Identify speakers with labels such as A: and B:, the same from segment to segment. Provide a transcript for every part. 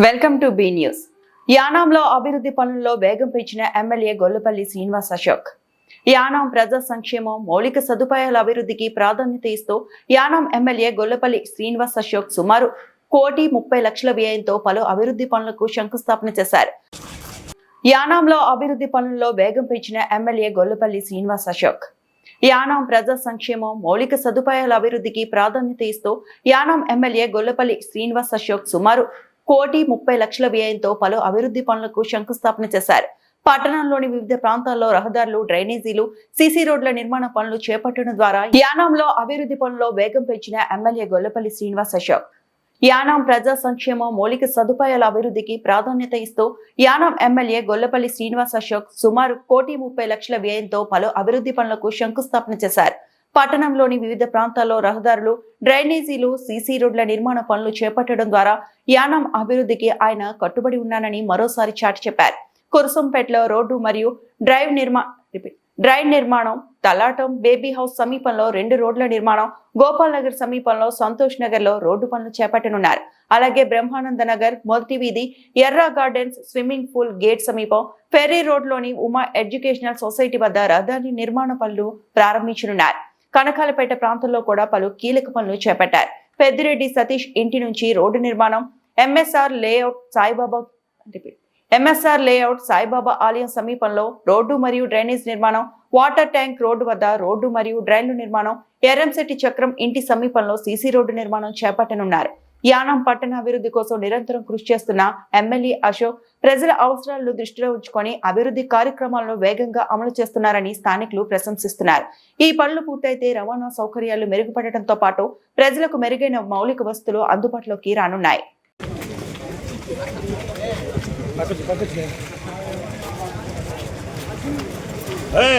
A: Welcome to B news. యానాంలో అభివృద్ధి పనుల్లో వేగం పెంచిన ఎమ్మెల్యే గొల్లపల్లి శ్రీనివాస్ అశోక్. యానాం ప్రజా సంక్షేమం, మౌలిక సదుపాయాల అభివృద్ధికి ప్రాధాన్యత ఇస్తూ యానాం ఎమ్మెల్యే గొల్లపల్లి శ్రీనివాస్ అశోక్ సుమారు 1,30,00,000 వ్యయంతో పలు అభివృద్ధి పనులకు శంకుస్థాపన చేశారు. యానాంలో అభివృద్ధి పనుల్లో వేగం పెంచిన ఎమ్మెల్యే గొల్లపల్లి శ్రీనివాస్ అశోక్. యానాం ప్రజా సంక్షేమం, మౌలిక సదుపాయాల అభివృద్ధికి ప్రాధాన్యత ఇస్తూ యానాం ఎమ్మెల్యే గొల్లపల్లి శ్రీనివాస్ అశోక్ సుమారు 1,30,00,000 వ్యయంతో పలు అభివృద్ధి పనులకు శంకుస్థాపన చేశారు. పట్టణంలోని వివిధ ప్రాంతాల్లో రహదారులు, డ్రైనేజీలు, సీసీ రోడ్ల నిర్మాణ పనులు చేపట్టడం ద్వారా యానాంలో అభివృద్ధి పనుల్లో వేగం పెంచిన ఎమ్మెల్యే గొల్లపల్లి శ్రీనివాస్ అశోక్. యానాం ప్రజా సంక్షేమం, మౌలిక సదుపాయాల అభివృద్ధికి ప్రాధాన్యత ఇస్తూ యానాం ఎమ్మెల్యే గొల్లపల్లి శ్రీనివాస్ అశోక్ సుమారు 1,30,00,000 వ్యయంతో పలు అభివృద్ధి పనులకు శంకుస్థాపన చేశారు. పట్టణంలోని వివిధ ప్రాంతాల్లో రహదారులు, డ్రైనేజీలు, సీసీ రోడ్ల నిర్మాణ పనులు చేపట్టడం ద్వారా యానాం అభివృద్ధికి ఆయన కట్టుబడి ఉన్నానని మరోసారి చాటి చెప్పారు. కురుసంపేటలో రోడ్డు మరియు డ్రైన్ నిర్మాణం, తలాటం, బేబీ హౌస్ సమీపంలో 2 రోడ్ల నిర్మాణం, గోపాల్ నగర్ సమీపంలో సంతోష్ నగర్ లో రోడ్డు పనులు చేపట్టనున్నారు. అలాగే బ్రహ్మానంద నగర్, మొదటి వీధి, ఎర్రా గార్డెన్స్, స్విమ్మింగ్ పూల్ గేట్ సమీపం, ఫెర్రీ రోడ్ లోని ఉమా ఎడ్యుకేషనల్ సొసైటీ వద్ద రహదారి నిర్మాణ పనులు ప్రారంభించనున్నారు. కనకాలపేట ప్రాంతంలో కూడా పలు కీలక పనులు చేపట్టారు. పెద్దిరెడ్డి సతీష్ ఇంటి నుంచి రోడ్డు నిర్మాణం, ఎంఎస్ఆర్ లేఅవుట్ సాయిబాబా ఆలయం సమీపంలో రోడ్డు మరియు డ్రైనేజ్ నిర్మాణం, వాటర్ ట్యాంక్ రోడ్డు వద్ద రోడ్డు మరియు డ్రైన్లు నిర్మాణం, ఎర్రంశెట్టి చక్రం ఇంటి సమీపంలో సీసీ రోడ్డు నిర్మాణం చేపట్టనున్నారు. యానాం పట్టణ అభివృద్ధి కోసం నిరంతరం కృషి చేస్తున్న ఎమ్మెల్యే అశోక్ ప్రజల అవసరాలను దృష్టిలో ఉంచుకొని అభివృద్ధి కార్యక్రమాలను వేగంగా అమలు చేస్తున్నారని స్థానికులు ప్రశంసిస్తున్నారు. ఈ పనులు పూర్తయితే రవాణా సౌకర్యాలు మెరుగుపడటంతో పాటు ప్రజలకు మెరుగైన మౌలిక వసతులు అందుబాటులోకి రానున్నాయి.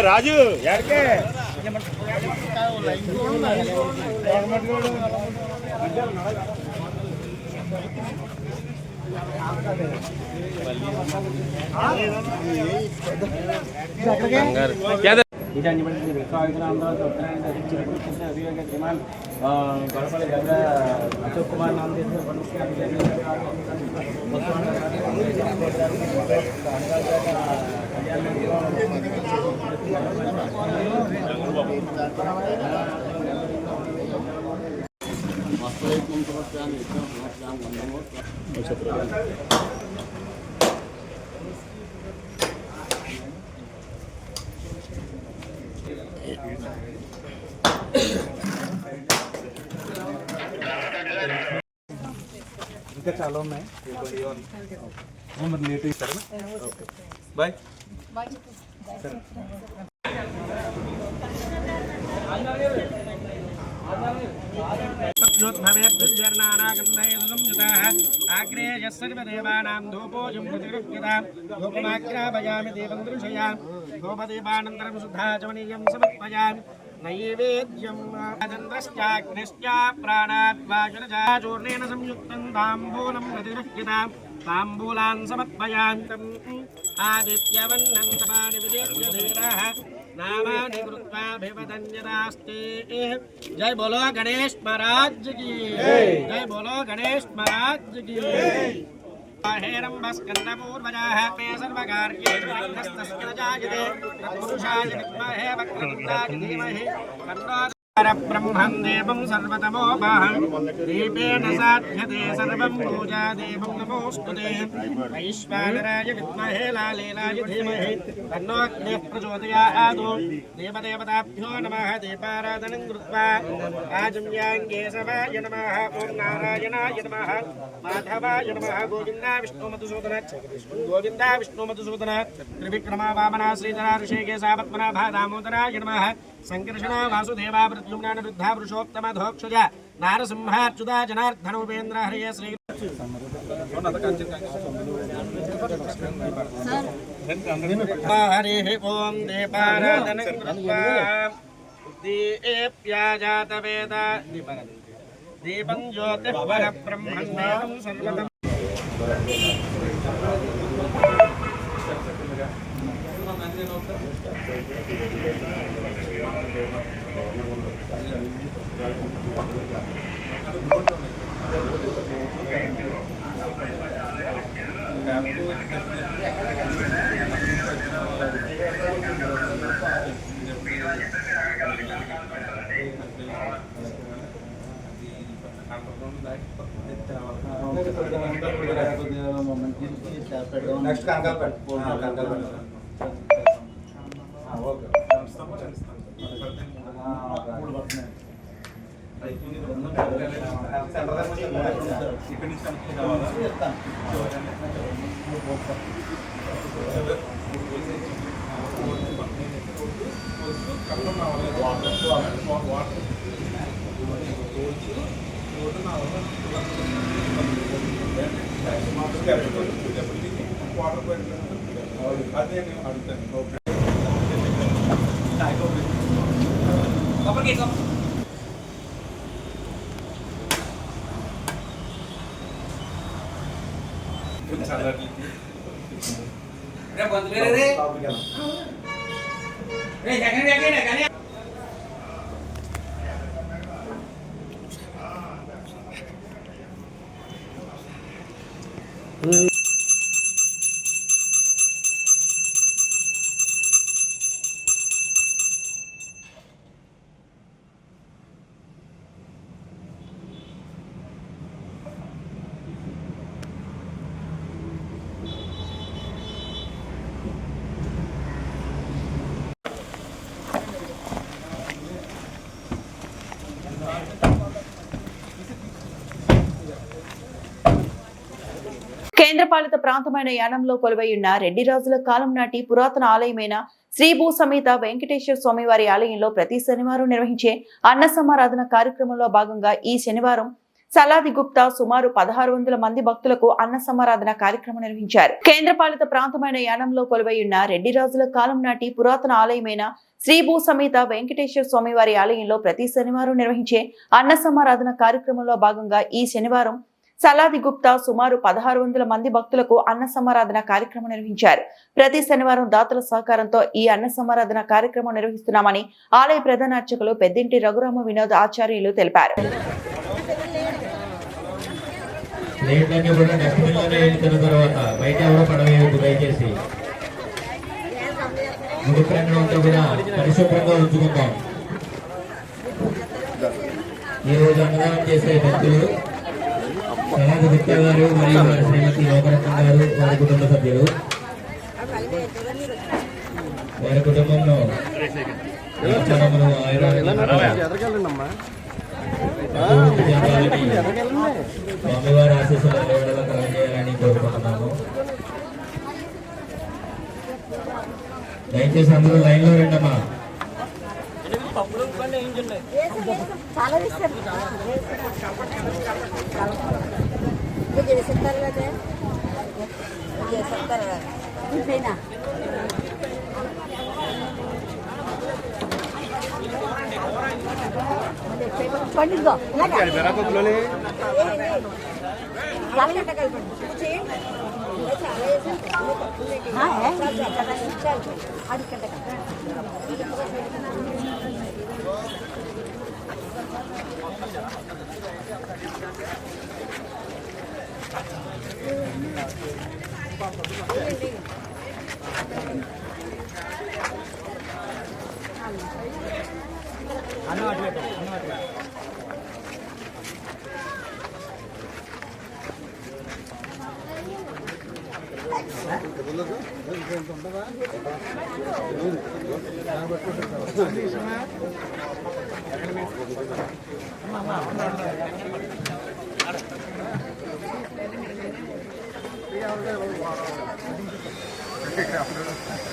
B: రాజు
C: अशोक कुमार नाम ఇంకా చాలా ఉన్నాయి. మరి లేట్ ఇస్తారా? Okay bye. ధూపదీపానంతరం శుద్ధాచమనీయం సమర్పయామి. నైవేద్యం చంద్రశ్చాగ్నిశ్చ ప్రాణాద్వాచూర్ణేన సంయుక్తం తాంబూలం ప్రతిగృహ్యతాం. తాంబూలాన్ సమర్పయాంతం ఆదిత్యవన్నం తపాని విదేశ్య ధీరః नामानि कृत्वा भिवदन्यदास्ते. जय बोलो गणेश महाराज की, जय बोलो गणेश महाराज की. हेरम्बस्कन्दपूर्वजाः मे सर्वकार्येषु विघ्नस्तस्य न जायते. तत्पुरुषाय विद्महे वक्रतुण्डाय धीमहि तन्नो ब्रह्मं देवं सर्वतमोपहं. दीपेन साध्यते सर्वं पूजा देवं नमोऽस्तुते. वैश्वानराय विद्महे लालेलाय धीमहि तन्नो अग्निः प्रचोदयात्. देवदेवताभ्यो नमः. दीपाराधनं कृत्वा आजम्याङ्गे सवाय नमः. ॐ नारायणाय नमः. माधवाय नमः. गोविन्दा विष्णु मधुसूदन गोविन्दा विष्णु मधुसूदन त्रिविक्रमा वामना श्रीधरा ऋषिकेश पद्मनाभा दामोदराय नमः. संकर्षण वासुदेवा प्रद्युम्न वृद्धा पुरुषोत्तम धोक्षुज नारसिंहाच्युता जनार्दन उपेन्द्र हरे श्री. हरि ओं दीपाराधनं कृत्वा दीप्याजातवेद दीपं ज्योतिः परब्रह्मण्यं सर्वतम्.
D: నెక్స్ట్ కంకల్పట్
A: కేంద్రపాలిత ప్రాంతమైన యానంలో కొలువై ఉన్న రెడ్డి రాజుల కాలం నాటి పురాతన ఆలయమైన శ్రీ భూ సమేత వెంకటేశ్వర స్వామి వారి ఆలయంలో ప్రతి శనివారం నిర్వహించే అన్న సమారాధన కార్యక్రమంలో భాగంగా ఈ శనివారం సలాది గుప్తా సుమారు 1600 మంది భక్తులకు అన్న సమారాధన కార్యక్రమం నిర్వహించారు. కేంద్రపాలిత ప్రాంతమైన యానంలో కొలువై ఉన్న రెడ్డి రాజుల కాలం నాటి పురాతన ఆలయమైన శ్రీ భూ సమేత వెంకటేశ్వర స్వామి వారి ఆలయంలో ప్రతి శనివారం నిర్వహించే అన్న సమారాధన కార్యక్రమంలో భాగంగా ఈ శనివారం సలాది గుప్తా సుమారు 1600 మంది భక్తులకు అన్న సమారాధన కార్యక్రమం నిర్వహించారు. ప్రతి శనివారం దాతల సహకారంతో ఈ అన్న సమారాధన కార్యక్రమం నిర్వహిస్తున్నామని ఆలయ ప్రధాన అర్చకులు పెద్దింటి రఘురామ వినోద్ ఆచార్యులు తెలిపారు.
E: ఈ రోజు అన్నదానం చేసే భక్తులు సలాది గుప్తా గారు మరియు వారి శ్రీమతి యోగరత్న గారు వారి కుటుంబ సభ్యులు వారి కుటుంబంలో స్వామివారి ఆశీస్సులు కలగజేయాలని కోరుకుంటున్నాము. దయచేసి అందరూ లైన్ లో రండమ్మా.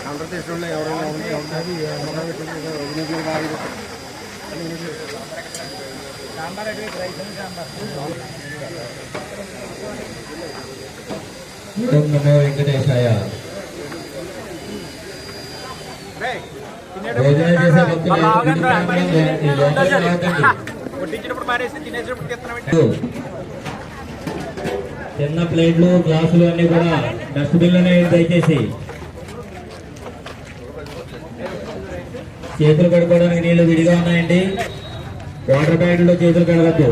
E: ఆంధ్రదేశంలో ఎవరైనా నమో వెంకటేశాయ. చిన్న ప్లేట్లు గ్లాసులు అన్ని కూడా డస్ట్బిన్ లోనే దయచేసి. చేతులు కడుక్కోవడానికి నీళ్లు విడిగా ఉన్నాయండి. వాటర్ బ్యాగ్లో చేతులు కడగద్దు.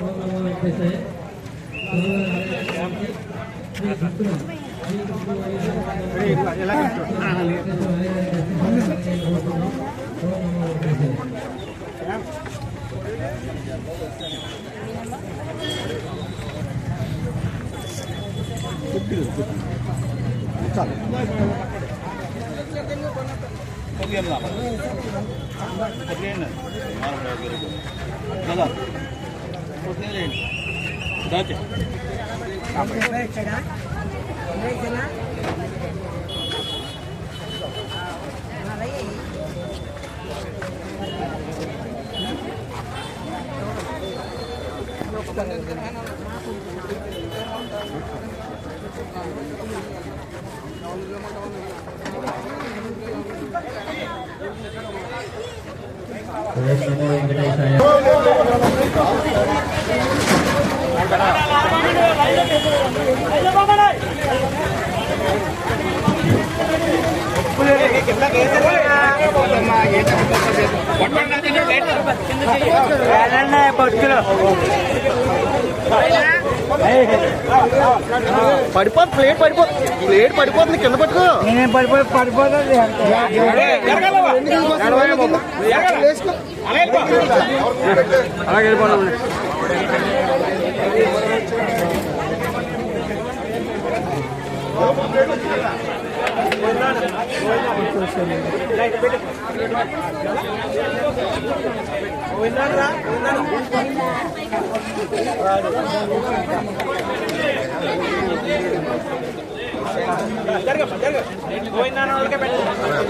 E: ఓం నమో వెంకటేశాయ.
C: ప్లేట్ పడిపోతుంది కింద పట్టుకో
F: నేను పడిపోతుంది
C: అలాగే వెళ్ళిపోవడం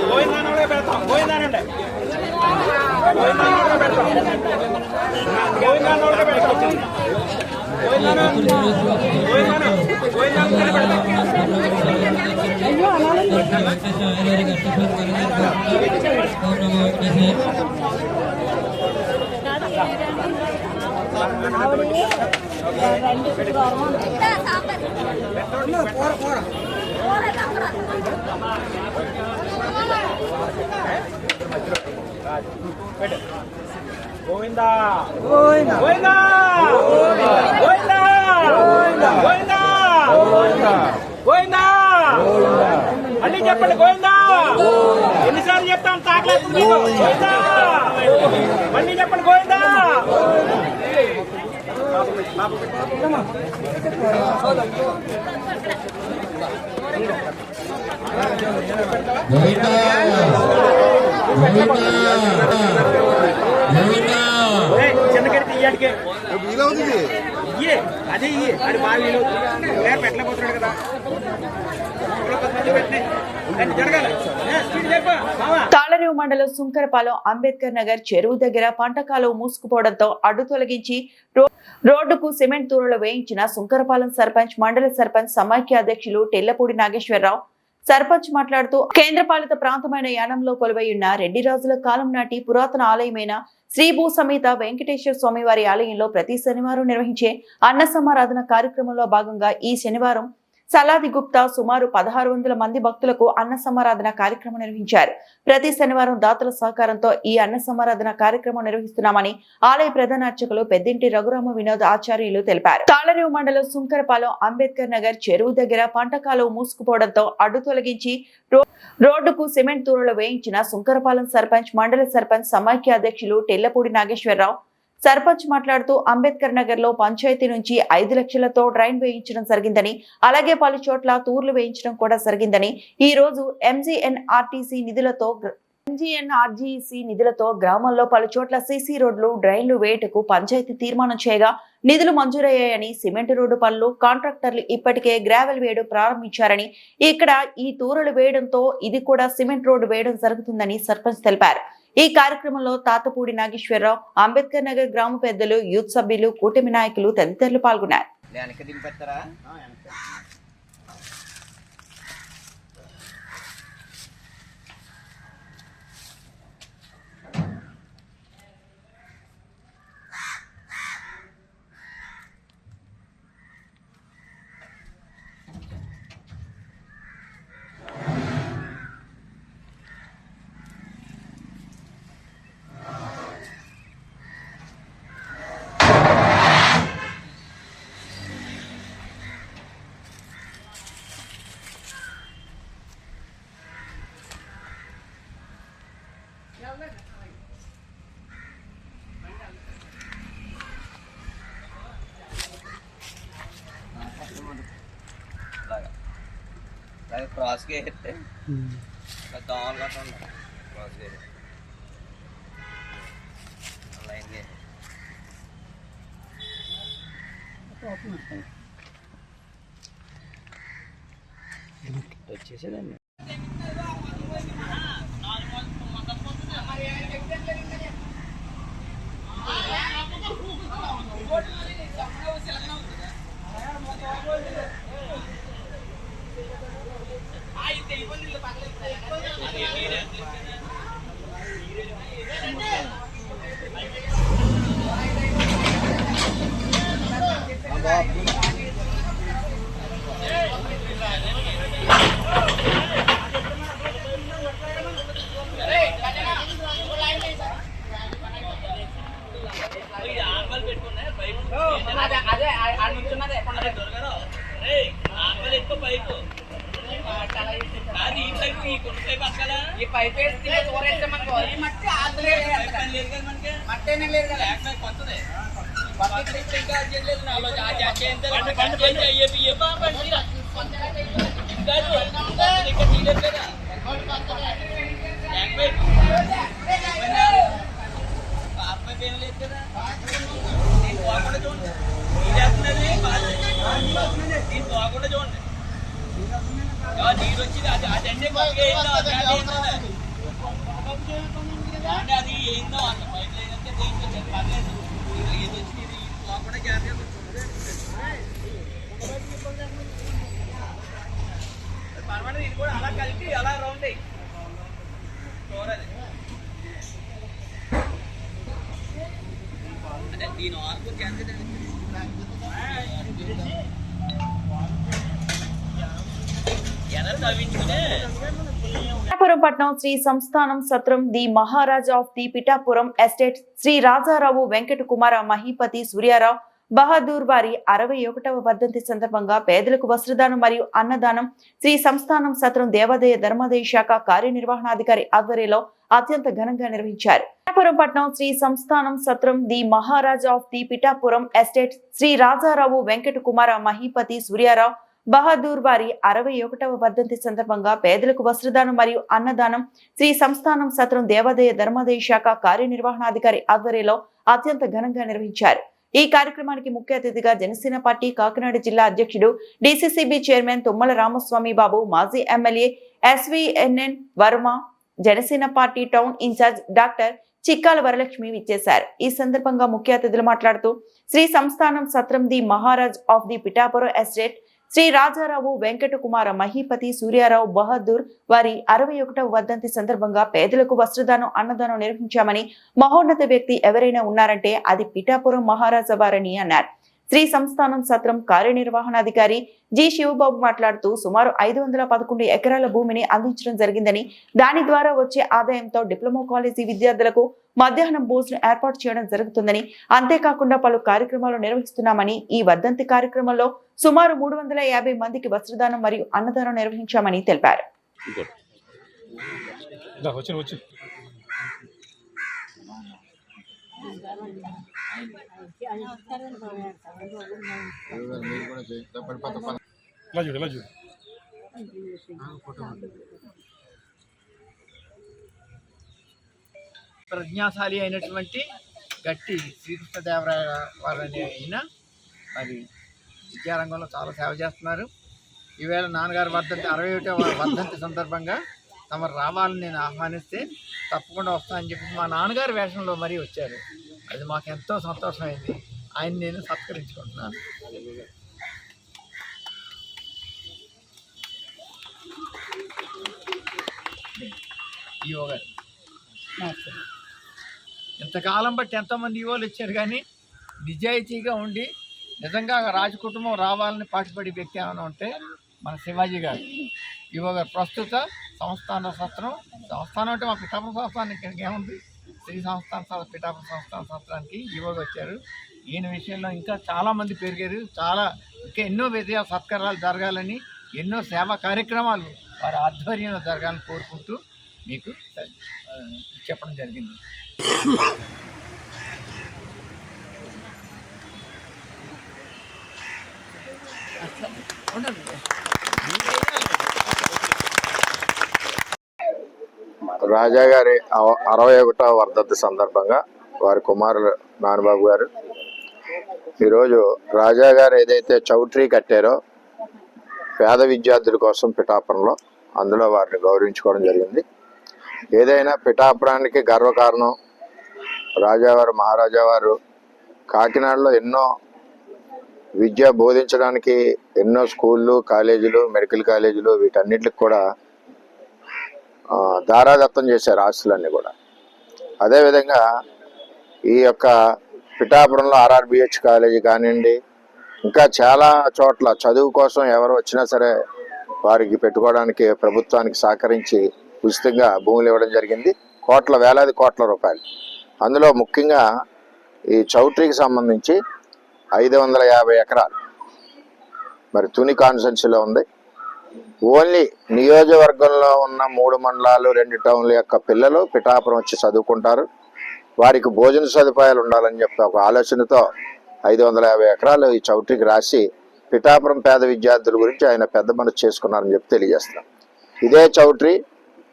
C: గోవిందానంటే పెడతాం గోవిందానంటే గోవిందా గోవిందా గోవిందా గోవిందా గోవిందా గోవిందా మళ్ళీ చెప్పండి గోవిందా ఎన్నిసార్లు చెప్తాం తాకలేదు గోవిందా మళ్ళీ చెప్పండి గోవిందా చిన్నకడి తీయాడికే ఇయ్యే అదే ఇయ్యే అది బాగా వీలు పెట్టలేకపోతున్నాడు కదా
A: తాళరేవు మండలం సుంకరపాలెం అంబేద్కర్ నగర్ చెరువు దగ్గర పంట కాలువ మూసుకుపోవడంతో అడ్డు తొలగించి రోడ్డుకు సిమెంట్ తూరులు వేయించిన సుంకరపాలెం సర్పంచ్ మండల సర్పంచ్ సమైక్య అధ్యక్షులు టెల్లపూడి నాగేశ్వరరావు సర్పంచ్ మాట్లాడుతూ కేంద్రపాలిత ప్రాంతమైన యానంలో కొలువై ఉన్న రెడ్డి రాజుల కాలం నాటి పురాతన ఆలయమైన శ్రీ భూ సమేత వెంకటేశ్వర స్వామి వారి ఆలయంలో ప్రతి శనివారం నిర్వహించే అన్న సమారాధన కార్యక్రమంలో భాగంగా ఈ శనివారం సలాది గుప్తా సుమారు 1600 మంది భక్తులకు అన్న సమారాధన కార్యక్రమం నిర్వహించారు. ప్రతి శనివారం దాతల సహకారంతో ఈ అన్న సమారాధన కార్యక్రమం నిర్వహిస్తున్నామని ఆలయ ప్రధాన అర్చకులు పెద్దింటి రఘురామ వినోద్ ఆచార్యులు తెలిపారు. తాళరేవు మండలం సుంకరపాలెం అంబేద్కర్ నగర్ చెరువు దగ్గర పంట కాలువ మూసుకుపోవడంతో అడ్డు తొలగించి రోడ్డుకు సిమెంట్ తూరులు వేయించిన సుంకరపాలెం సర్పంచ్ మండల సర్పంచ్ సమైక్య అధ్యక్షులు టెల్లపూడి నాగేశ్వరరావు సర్పంచ్ మాట్లాడుతూ అంబేద్కర్ నగర్ లో పంచాయతీ నుంచి 5 లక్షలతో డ్రైన్ వేయించడం జరిగిందని, అలాగే పలు చోట్ల తూర్లు వేయించడం కూడా జరిగిందని, ఈ రోజు MGNRTC నిధులతో ఎన్జీఎన్ఆర్జీసీ నిధులతో గ్రామాల్లో పలు చోట్ల సీసీ రోడ్లు డ్రైన్లు వేయటకు పంచాయతీ తీర్మానం చేయగా నిధులు మంజూరయ్యాయని సిమెంట్ రోడ్డు పనులు కాంట్రాక్టర్లు ఇప్పటికే గ్రావెల్ వేయడం ప్రారంభించారని ఇక్కడ ఈ తూరలు వేయడంతో ఇది కూడా సిమెంట్ రోడ్డు వేయడం జరుగుతుందని సర్పంచ్ తెలిపారు. ఈ కార్యక్రమంలో తాతపూడి నాగేశ్వరరావు, అంబేద్కర్ నగర్ గ్రామ పెద్దలు, యూత్ సభ్యులు, కూటమి నాయకులు తదితరులు పాల్గొన్నారు.
G: क्रॉस के हिट्टे दाल का तो क्रॉस के लाइन के अच्छे से लेने పిఠాపురం పట్నం శ్రీ సంస్థానం సత్రం the Maharaj of the Pithapuram estate Sri Rajarao Venkata Kumara Mahipathi Suryarao Bahadur వారి 61వ వర్ధంతి సందర్భంగా పేదలకు వస్త్రదానం మరియు అన్నదానం శ్రీ సంస్థానం సత్రం దేవాదాయ ధర్మాదాయ శాఖ కార్యనిర్వహణాధికారి ఆధ్వర్యంలో అత్యంత ఘనంగా నిర్వహించారు. పిఠాపురం పట్నం శ్రీ సంస్థానం సత్రం the Maharaj of the Pithapuram estate Sri Rajarao Venkata Kumara Mahipathi Suryarao Bahadur వారి 61వ వర్ధంతి సందర్భంగా పేదలకు వస్త్రదానం మరియు అన్నదానం శ్రీ సంస్థానం సత్రం దేవాదాయ ధర్మాదాయ శాఖ కార్యనిర్వహణాధికారి ఆధ్వర్యంలో అత్యంత ఘనంగా నిర్వహించారు. ఈ కార్యక్రమానికి ముఖ్య అతిథిగా జనసేన పార్టీ కాకినాడ జిల్లా అధ్యక్షుడు డిసిసిబి చైర్మన్ తుమ్మల రామస్వామి బాబు, మాజీ MLA SVNN Varma, Janasena party town incharge doctor Chikkala Varalakshmi విచ్చేశారు. ఈ సందర్భంగా ముఖ్య అతిథులు మాట్లాడుతూ శ్రీ సంస్థానం సత్రం the Maharaj of the Pithapuram estate Sri Rajarao Venkata Kumara Mahipathi Suryarao Bahadur వారి 61వ వర్ధంతి సందర్భంగా పేదలకు వస్త్రదానం అన్నదానం నిర్వహించామని, మహోన్నత వ్యక్తి ఎవరైనా ఉన్నారంటే అది పిఠాపురం మహారాజా వారని అన్నారు. శ్రీ సంస్థానం సత్రం కార్యనిర్వహణాధికారి జి శివబాబు మాట్లాడుతూ సుమారు 511 ఎకరాల భూమిని అందించడం జరిగిందని, దాని ద్వారా వచ్చే ఆదాయంతో డిప్లొమా కాలేజీ విద్యార్థులకు మధ్యాహ్నం భోజనం ఏర్పాటు చేయడం జరుగుతుందని, అంతేకాకుండా పలు కార్యక్రమాలు నిర్వహిస్తున్నామని, ఈ వర్ధంతి కార్యక్రమంలో సుమారు 350 మందికి వస్త్రదానం మరియు అన్నదానం నిర్వహించామని తెలిపారు.
H: ప్రజ్ఞాశాలి అయినటువంటి గట్టి శ్రీకృష్ణదేవరాయ వారని అయిన మరి విద్యారంగంలో చాలా సేవ చేస్తున్నారు. ఈవేళ నాన్నగారి వర్ధంతి 61వ వర్ధంతి సందర్భంగా తమరు రావాలని నేను ఆహ్వానిస్తే తప్పకుండా వస్తానని చెప్పి మా నాన్నగారి వేషంలో మరీ వచ్చారు. అది మాకు ఎంతో సంతోషమైంది. ఆయన నేను సత్కరించుకుంటున్నాను. ఈవో గారు ఇంతకాలం బట్టి ఎంతోమంది ఈవోలు వచ్చారు, కానీ నిజాయితీగా ఉండి నిజంగా రాజ కుటుంబం రావాలని పాటుపడే వ్యక్తి ఏమైనా ఉంటే మన శివాజీ గారు. ఈవో గారు ప్రస్తుత సంస్థాన సంస్థానం అంటే మా పిఠాపురం సంస్థానానికి ఏముంది, శ్రీ సంస్థాన పిఠాపురం సంస్థాన సంస్థానానికి ఈవోగా వచ్చారు. ఈయన విషయంలో ఇంకా చాలామంది పెరిగారు. ఇంకా ఎన్నో విజయ సత్కారాలు జరగాలని, ఎన్నో సేవా కార్యక్రమాలు వారి ఆధ్వర్యంలో జరగాలని కోరుకుంటూ మీకు చెప్పడం జరిగింది.
I: రాజా గారి 61వ వర్ధంతి సందర్భంగా వారి కుమారులు నాన్నబాబు గారు ఈరోజు రాజా గారు ఏదైతే చౌట్రీ కట్టారో పేద విద్యార్థుల కోసం పిఠాపురంలో, అందులో వారిని గౌరవించుకోవడం జరిగింది. ఏదైనా పిఠాపురానికి గర్వకారణం రాజావారు, మహారాజా వారు కాకినాడలో ఎన్నో విద్య బోధించడానికి ఎన్నో స్కూళ్ళు, కాలేజీలు, మెడికల్ కాలేజీలు వీటన్నిటికి కూడా దారాదత్తం చేశారు ఆస్తులన్నీ కూడా. అదేవిధంగా ఈ యొక్క పిఠాపురంలో RRBH కాలేజీ కానివ్వండి, ఇంకా చాలా చోట్ల చదువు కోసం ఎవరు వచ్చినా సరే వారికి పెట్టుకోవడానికి ప్రభుత్వానికి సహకరించి ఉచితంగా భూములు ఇవ్వడం జరిగింది. వేలాది కోట్ల రూపాయలు. అందులో ముఖ్యంగా ఈ చౌట్రీకి సంబంధించి 550 ఎకరాలు మరి తుని కాన్స్టిట్యున్సీలో ఉంది. ఓన్లీ నియోజకవర్గంలో ఉన్న 3 మండలాలు 2 టౌన్ల యొక్క పిల్లలు పిఠాపురం వచ్చి చదువుకుంటారు. వారికి భోజన సదుపాయాలు ఉండాలని చెప్పి ఒక ఆలోచనతో 550 ఎకరాలు ఈ చౌట్రీకి రాసి పిఠాపురం పేద విద్యార్థుల గురించి ఆయన పెద్ద మనసు చేసుకున్నారని చెప్పి తెలియజేస్తున్నాం. ఇదే చౌట్రీ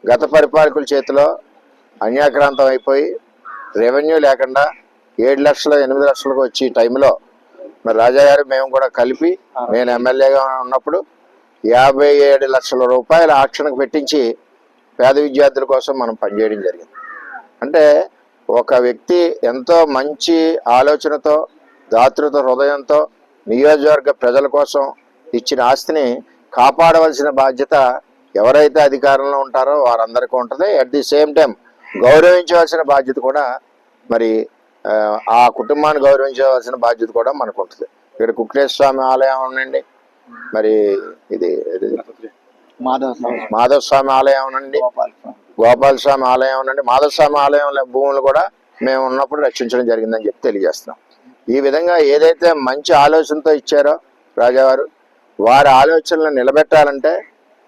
I: గత పరిపాలకుల చేతిలో అన్యాక్రాంతం అయిపోయి రెవెన్యూ లేకుండా 7 లక్షలు 8 లక్షలకు వచ్చి టైంలో మరి రాజా గారు మేము కూడా కలిపి, నేను ఎమ్మెల్యేగా ఉన్నప్పుడు 57 లక్షల రూపాయల ఆక్షన్కు పెట్టించి పేద విద్యార్థుల కోసం మనం పనిచేయడం జరిగింది. అంటే ఒక వ్యక్తి ఎంతో మంచి ఆలోచనతో, దాతృత్వ హృదయంతో నియోజకవర్గ ప్రజల కోసం ఇచ్చిన ఆస్తిని కాపాడవలసిన బాధ్యత ఎవరైతే అధికారంలో ఉంటారో వారందరికీ ఉంటుంది. అట్ ది సేమ్ టైం గౌరవించవలసిన బాధ్యత కూడా మరి ఆ కుటుంబాన్ని గౌరవించవలసిన బాధ్యత కూడా మనకు ఉంటుంది. ఇక్కడ కుక్రేశ్వర స్వామి ఆలయం ఉండండి, మరి ఇది మాధవ స్వామి ఆలయం ఉండండి, గోపాల స్వామి ఆలయం ఉండండి, మాధవ స్వామి ఆలయం భూములు కూడా మేము ఉన్నప్పుడు రక్షించడం జరిగిందని చెప్పి తెలియజేస్తున్నాం. ఈ విధంగా ఏదైతే మంచి ఆలోచనతో ఇచ్చారో రాజావారు, వారి ఆలోచనలు నిలబెట్టాలంటే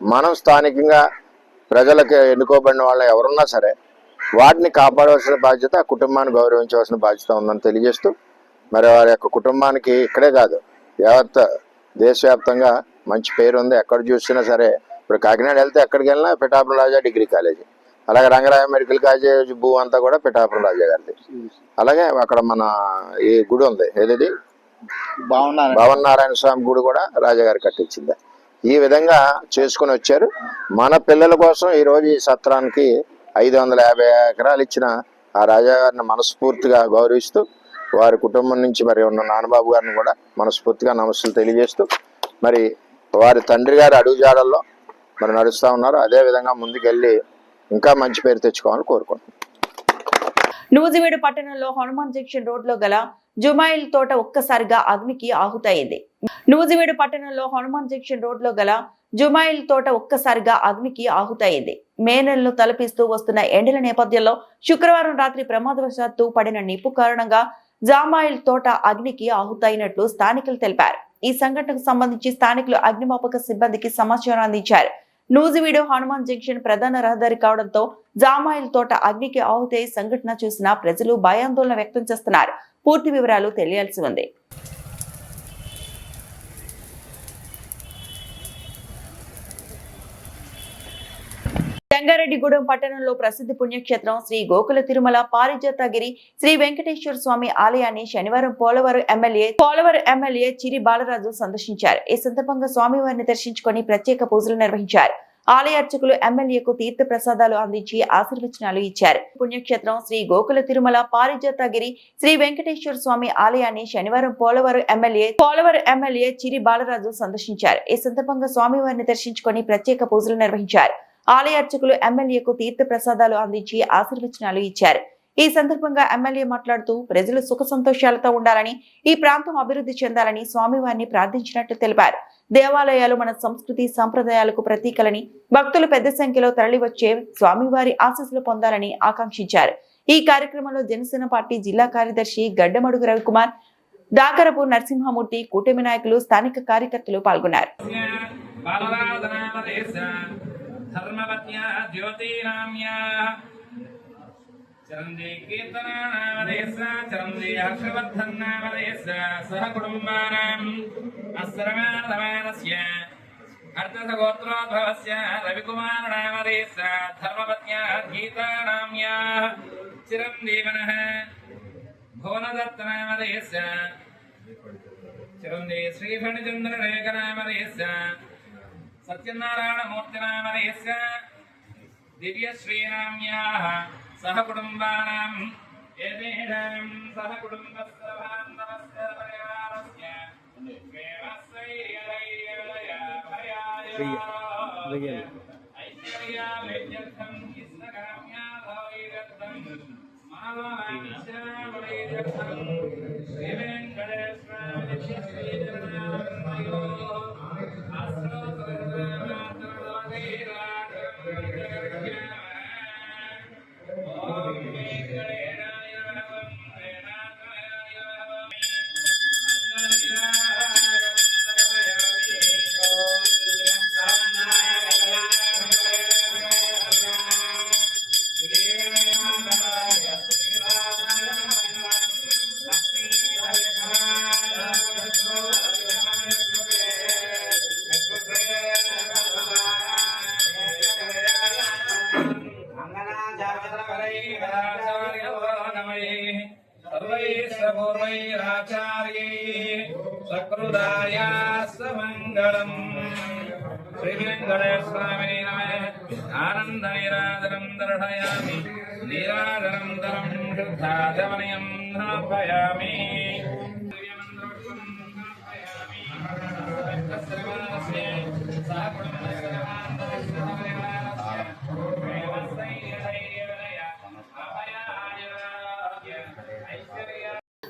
I: మనం స్థానికంగా ప్రజలకు ఎన్నుకోబడిన వాళ్ళు ఎవరున్నా సరే వాటిని కాపాడవలసిన బాధ్యత, ఆ కుటుంబాన్ని గౌరవించవలసిన బాధ్యత ఉందని తెలియజేస్తూ, మరి వారి యొక్క కుటుంబానికి ఇక్కడే కాదు యావత్ దేశవ్యాప్తంగా మంచి పేరు ఉంది. ఎక్కడ చూసినా సరే, ఇప్పుడు కాకినాడ వెళ్తే ఎక్కడికి వెళ్ళినా పిఠాపురం రాజా డిగ్రీ కాలేజీ, అలాగే రంగరాయ మెడికల్ కాలేజ్ భూ అంతా కూడా పిఠాపురం రాజా గారిది. అలాగే అక్కడ మన ఈ గుడి ఉంది, ఏది భవన్ నారాయణ స్వామి గుడి కూడా రాజాగారు కట్టించింది. ఈ విధంగా చేసుకుని వచ్చారు. మన పిల్లల కోసం ఈరోజు ఈ సత్రానికి 550 ఎకరాలు ఇచ్చిన ఆ రాజాగారిని మనస్ఫూర్తిగా గౌరవిస్తూ, వారి కుటుంబం నుంచి మరి ఉన్న నాన్నబాబు గారిని కూడా మనస్ఫూర్తిగా నమస్సులు తెలియజేస్తూ, మరి వారి తండ్రి గారి అడుగుజాడల్లో మరి నడుస్తూ ఉన్నారు. అదేవిధంగా ముందుకెళ్ళి ఇంకా మంచి పేరు తెచ్చుకోవాలని కోరుకుంటున్నాను.
A: నూజివీడు పట్టణంలో హనుమాన్ జంక్షన్ రోడ్లో గల జుమైల్ తోట ఒక్కసారిగా అగ్నికి ఆహుతయింది. నూజివీడు పట్టణంలో హనుమాన్ జంక్షన్ రోడ్లో గల జుమైల్ తోట ఒక్కసారిగా అగ్నికి ఆహుతయింది. మే నెలను తలపిస్తూ వస్తున్న ఎండల నేపథ్యంలో శుక్రవారం రాత్రి ప్రమాదవశాత్తు పడిన నిప్పు కారణంగా జామాయిల్ తోట అగ్నికి ఆహుతైనట్లు స్థానికులు తెలిపారు. ఈ సంఘటనకు సంబంధించి స్థానికులు అగ్నిమాపక సిబ్బందికి సమాచారం అందించారు. నూజివీడు హనుమాన్ జంక్షన్ ప్రధాన రహదారి కావడంతో జామాయిల్ తోట అగ్నికి ఆహుతై సంఘటన చూసిన ప్రజలు భయాందోళన వ్యక్తం చేస్తున్నారు. పూర్తి వివరాలు తెలియాల్సి ఉంది. జంగారెడ్డిగూడెం పట్టణంలో ప్రసిద్ధ పుణ్యక్షేత్రం శ్రీ గోకుల తిరుమల పారిజాతగిరి శ్రీ వెంకటేశ్వర స్వామి ఆలయాన్ని శనివారం పోలవరం ఎమ్మెల్యే చిరి బాలరాజు సందర్శించారు. ఈ సందర్భంగా స్వామివారిని దర్శించుకొని ప్రత్యేక పూజలు నిర్వహించారు. ఆలయ అర్చకులు ఎమ్మెల్యేకు తీర్థ ప్రసాదాలు అందించి ఆశీర్వచనాలు ఇచ్చారు. పుణ్యక్షేత్రం శ్రీ గోకుల తిరుమల పారిజాతగిరి శ్రీ వెంకటేశ్వర స్వామి ఆలయాన్ని శనివారం పోలవరం ఎమ్మెల్యే చిరి బాలరాజు సందర్శించారు. ఈ సందర్భంగా స్వామివారిని దర్శించుకొని ప్రత్యేక పూజలు నిర్వహించారు. ఆలయ అర్చకులు ఎమ్మెల్యేకు తీర్థ ప్రసాదాలు అందించి ఆశీర్వచనాలు ఇచ్చారు. ఈ సందర్భంగా ఎమ్మెల్యే మాట్లాడుతూ ప్రజలు సుఖ సంతోషాలతో ఉండాలని, ఈ ప్రాంతం అభివృద్ధి చెందాలని స్వామివారిని ప్రార్థించినట్లు తెలిపారు. దేవాలయాలు మన సంస్కృతి సంప్రదాయాలకు ప్రతీకలని, భక్తులు పెద్ద సంఖ్యలో తరలివచ్చే స్వామివారి ఆశీస్సులు పొందాలని ఆకాంక్షించారు. ఈ కార్యక్రమంలో జనసేన పార్టీ జిల్లా కార్యదర్శి గడ్డమడుగు రవికుమార్, దాకరపు నరసింహమూర్తి, కూటమి నాయకులు, స్థానిక కార్యకర్తలు పాల్గొన్నారు.
C: చరందే కీర్తనానామదేశ చరందే హర్షవర్ధన్నామదేశ సహ కుటుంబానాం అస్సరమానమానస్య అర్థసగోత్రోద్భవస్య రవికుమారనామదేశ ధర్మపత్న్యా గీతానామ్యా చిరందీవనః భువనదత్తనామదేశ చరందే శ్రీఫణిచంద్రరేఖనామదేశ సత్యనారాయణమూర్తినామదేశ దివ్యశ్రీనామ్యాః సహ కుటుంబానాం ఏతేషాం సహ కుటుంబస్య బాంధవస్య పరివారస్య ఐశ్వర్యాభివృద్ధ్యర్థం ఇష్టకామ్యాభవైరర్థం మానవాంశావైరర్థం శ్రీ వెంకటేశ్వర శ్రీచరణామయో సకృదాయాస్సమంగళం శ్రీ వెంకటేశ్వరాయ నమః. ఆనంద నిరాదరం దర్శయామి నీరాదరం దరం శుద్ధాధవనయం ధాపయామి.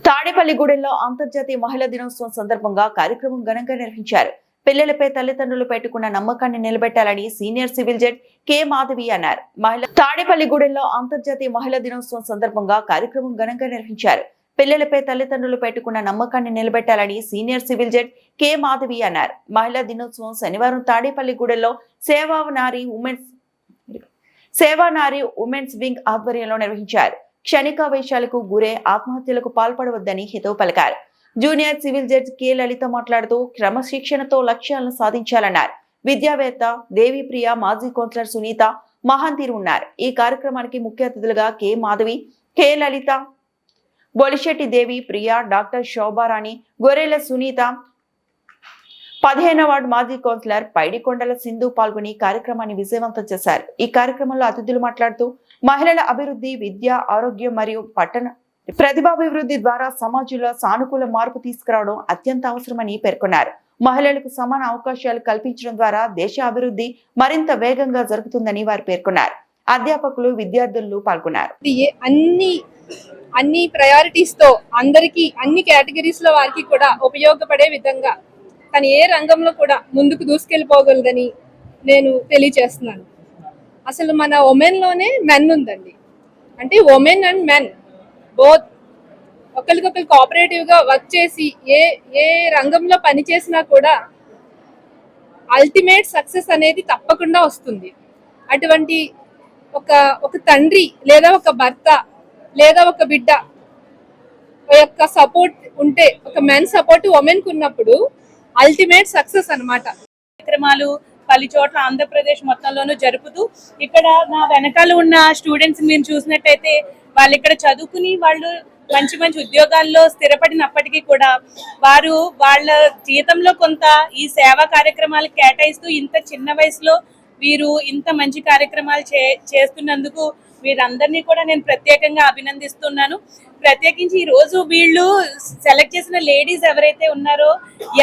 A: తాడేపల్లిగూడెంలో అంతర్జాతీయ మహిళా దినోత్సవం సందర్భంగా కార్యక్రమం ఘనంగా నిర్వహించారు. పిల్లలపై తల్లిదండ్రులు పెట్టుకున్న నమ్మకాన్ని నిలబెట్టాలని senior civil judge K Madhavi అన్నారు. తాడేపల్లిగూడెంలో అంతర్జాతీయ మహిళా దినోత్సవం సందర్భంగా కార్యక్రమం ఘనంగా నిర్వహించారు. పిల్లలపై తల్లిదండ్రులు పెట్టుకున్న నమ్మకాన్ని నిలబెట్టాలని senior civil judge K Madhavi అన్నారు. మహిళా దినోత్సవం శనివారం తాడేపల్లిగూడెంలో సేవానారి ఉమెన్స్ వింగ్ ఆధ్వర్యంలో నిర్వహించారు. క్షణికావేశాలకు గురే ఆత్మహత్యలకు పాల్పడవద్దని హితవు పలికారు. జూనియర్ సివిల్ జడ్జి కె లలిత మాట్లాడుతూ క్రమశిక్షణతో లక్ష్యాలను సాధించాలన్నారు. విద్యావేత్త దేవిప్రియ, మాజీ కౌన్సిలర్ సునీత, మహాంతీరు ఉన్నారు. ఈ కార్యక్రమానికి ముఖ్య అతిథులుగా కె మాధవి, కె లలిత, బొలిశెట్టి దేవి ప్రియ, డాక్టర్ శోభారాణి, గొర్రెల సునీత, 15వ వార్డు మాజీ కౌన్సిలర్ పైడికొండల సింధు పాల్గొని కార్యక్రమాన్ని విజయవంతం చేశారు. ఈ కార్యక్రమంలో అతిథులు మాట్లాడుతూ మహిళల అభివృద్ధి, విద్య, ఆరోగ్యం మరియు పట్టణ ప్రతిభాభివృద్ధి ద్వారా సమాజంలో సానుకూల మార్పు తీసుకురావడం అత్యంత అవసరమని పేర్కొన్నారు. మహిళలకు సమాన అవకాశాలు కల్పించడం ద్వారా దేశ అభివృద్ధి మరింత వేగంగా జరుగుతుందని వారు పేర్కొన్నారు. అధ్యాపకులు, విద్యార్థులు పాల్గొన్నారు.
J: అన్ని ప్రయారిటీస్ తో అందరికి అన్ని కేటగిరీస్ లో వారికి కూడా ఉపయోగపడే విధంగా తను ఏ రంగంలో కూడా ముందుకు దూసుకెళ్ళిపోగలదని నేను తెలియజేస్తున్నాను. అసలు మన ఉమెన్ లోనే మెన్ ఉందండి. అంటే ఉమెన్ అండ్ మెన్ బోత్ ఒకరికొకరు కోఆపరేటివ్ గా వర్క్ చేసి ఏ రంగంలో పనిచేసినా కూడా అల్టిమేట్ సక్సెస్ అనేది తప్పకుండా వస్తుంది. అటువంటి ఒక తండ్రి లేదా ఒక భర్త లేదా ఒక బిడ్డ యొక్క సపోర్ట్ ఉంటే, ఒక మెన్ సపోర్ట్ ఉమెన్ కు ఉన్నప్పుడు అల్టిమేట్ సక్సెస్ అన్నమాట.
K: కార్యక్రమాలు
J: పలు చోట్ల ఆంధ్రప్రదేశ్ మొత్తంలోనూ జరుపుతూ ఇక్కడ నా వెనకాల ఉన్న స్టూడెంట్స్ మీరు చూసినట్టయితే వాళ్ళు ఇక్కడ చదువుకుని వాళ్ళు మంచి మంచి ఉద్యోగాల్లో స్థిరపడినప్పటికీ కూడా వారు వాళ్ళ జీతంలో కొంత ఈ సేవా కార్యక్రమాలకు కేటాయిస్తూ ఇంత చిన్న వయసులో వీరు ఇంత మంచి కార్యక్రమాలు చేస్తున్నందుకు వీరందరినీ కూడా నేను ప్రత్యేకంగా అభినందిస్తున్నాను. ప్రత్యేకించి ఈ రోజు వీళ్ళు సెలెక్ట్ చేసిన లేడీస్ ఎవరైతే ఉన్నారో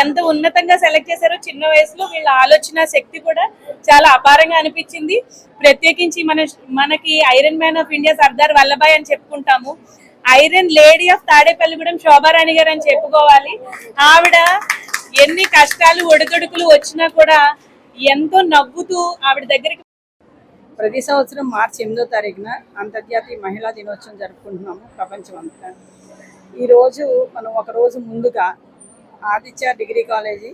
J: ఎంత ఉన్నతంగా సెలెక్ట్ చేశారో, చిన్న వయసులో వీళ్ళ ఆలోచన శక్తి కూడా చాలా అపారంగా అనిపించింది. ప్రత్యేకించి మనకి iron man of India Sardar Vallabhbhai అని చెప్పుకుంటాము. Iron lady of Tadepalligudem Shobharani గారు అని చెప్పుకోవాలి. ఆవిడ ఎన్ని కష్టాలు ఒడిదుడుకులు వచ్చినా కూడా ఎంతో నవ్వుతూ ఆవిడ దగ్గరికి.
K: ప్రతి సంవత్సరం మార్చి 8వ తారీఖున అంతర్జాతీయ మహిళా దినోత్సవం జరుపుకుంటున్నాము ప్రపంచం అంతా. ఈరోజు మనం ఒక రోజు ముందుగా Aditya degree college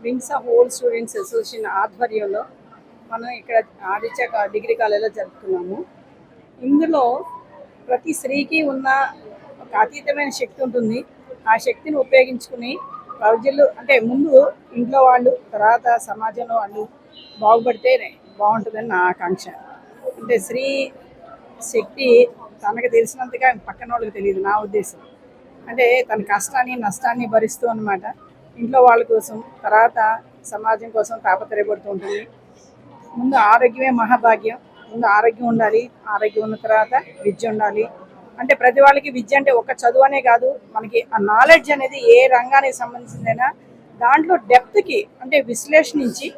K: wings of old students association ఆధ్వర్యంలో మనం ఇక్కడ ఆదిత్య డిగ్రీ కాలేజీలో జరుపుకున్నాము. ఇందులో ప్రతి స్త్రీకి ఉన్న ఒక అతీతమైన శక్తి ఉంటుంది. ఆ శక్తిని ఉపయోగించుకుని ప్రజలు అంటే ముందు ఇంట్లో వాళ్ళు, తర్వాత సమాజంలో వాళ్ళు బాగుపడితే బాగుంటుందని నా ఆకాంక్ష. అంటే స్త్రీ శక్తి తనకు తెలిసినంతగా పక్కన వాళ్ళకి తెలియదు నా ఉద్దేశం. అంటే తన కష్టాన్ని నష్టాన్ని భరిస్తూ అన్నమాట ఇంట్లో వాళ్ళ కోసం, తర్వాత సమాజం కోసం తాపత్రయపడుతూ ఉంటుంది. ముందు ఆరోగ్యమే మహాభాగ్యం. ముందు ఆరోగ్యం ఉండాలి, ఆరోగ్యం ఉన్న తర్వాత విద్య ఉండాలి. అంటే ప్రతి వాళ్ళకి విద్య అంటే ఒక చదువు అనే కాదు, మనకి ఆ నాలెడ్జ్ అనేది ఏ రంగానికి సంబంధించిందైనా దాంట్లో డెప్త్కి అంటే విశ్లేషించి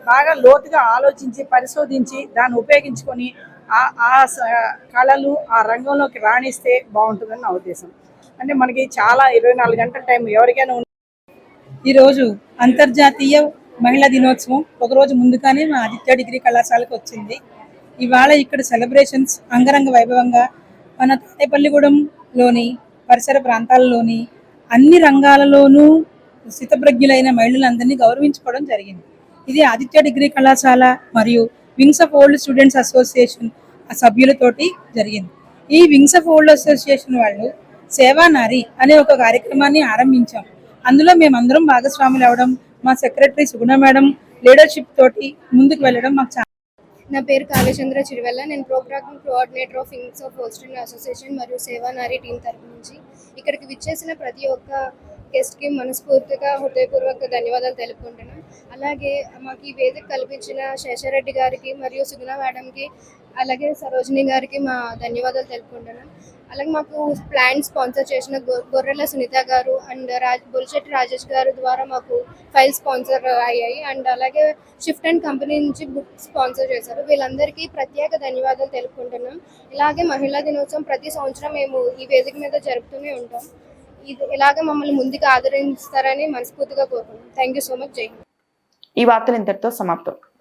K: బాగా లోతుగా ఆలోచించి పరిశోధించి దాన్ని ఉపయోగించుకొని ఆ కళలు ఆ రంగంలోకి రాణిస్తే బాగుంటుందని నా ఉద్దేశం. అంటే మనకి చాలా 24 గంటల టైం ఎవరికైనా ఈరోజు అంతర్జాతీయ మహిళా దినోత్సవం ఒకరోజు ముందుగానే మా ఆదిత్య డిగ్రీ కళాశాలకు వచ్చింది. ఇవాళ ఇక్కడ సెలబ్రేషన్స్ అంగరంగ వైభవంగా మన తాడేపల్లిగూడెంలోని పరిసర ప్రాంతాలలోని అన్ని రంగాలలోనూ స్థితప్రజ్ఞులైన మహిళలందరినీ గౌరవించుకోవడం జరిగింది. ఇది ఆదిత్య డిగ్రీ కళాశాల మరియు wings of old students association సభ్యులతోటి జరిగింది. ఈ వింగ్స్ ఆఫ్ ఓల్డ్ అసోసియేషన్ వాళ్ళు సేవా నారి అనే ఒక కార్యక్రమాన్ని ఆరంభించాం. అందులో మేమందరం భాగస్వాములు అవ్వడం, మా సెక్రటరీ సుగుణ మేడం లీడర్షిప్ తోటి ముందుకు వెళ్ళడం మాకు చాలా.
L: నా పేరు కావ్యచంద్ర చిరువెల్ల. నేను program coordinator of wings of old student association మరియు సేవా నారి టీం తరఫు నుంచి ఇక్కడికి విచ్చేసిన ప్రతి ఒక్క గెస్ట్కి మనస్ఫూర్తిగా హృదయపూర్వక ధన్యవాదాలు తెలుపుకుంటున్నాను. అలాగే మాకు ఈ వేదిక కల్పించిన శేషారెడ్డి గారికి మరియు సుగుణ మేడంకి, అలాగే సరోజిని గారికి మా ధన్యవాదాలు తెలుపుకుంటున్నాను. అలాగే మాకు ప్లాన్ స్పాన్సర్ చేసిన గొర్రెల సునీత గారు అండ్ బొలిశెట్టి రాజేష్ గారు ద్వారా మాకు ఫైల్ స్పాన్సర్ అయ్యాయి. అండ్ అలాగే షిఫ్ట్ అండ్ కంపెనీ నుంచి బుక్ స్పాన్సర్ చేశారు. వీళ్ళందరికీ ప్రత్యేక ధన్యవాదాలు తెలుపుకుంటున్నాం. ఇలాగే మహిళా దినోత్సవం ప్రతి సంవత్సరం మేము ఈ వేదిక మీద జరుపుతూనే ఉంటాం. ఇది ఇలాగే మమ్మల్ని ముందుకు ఆదరిస్తారని మనస్ఫూర్తిగా కోరుకుంటున్నాం. Thank you so much. జై హింద్.
A: ఈ వార్తలు ఇంతటితో సమాప్తం.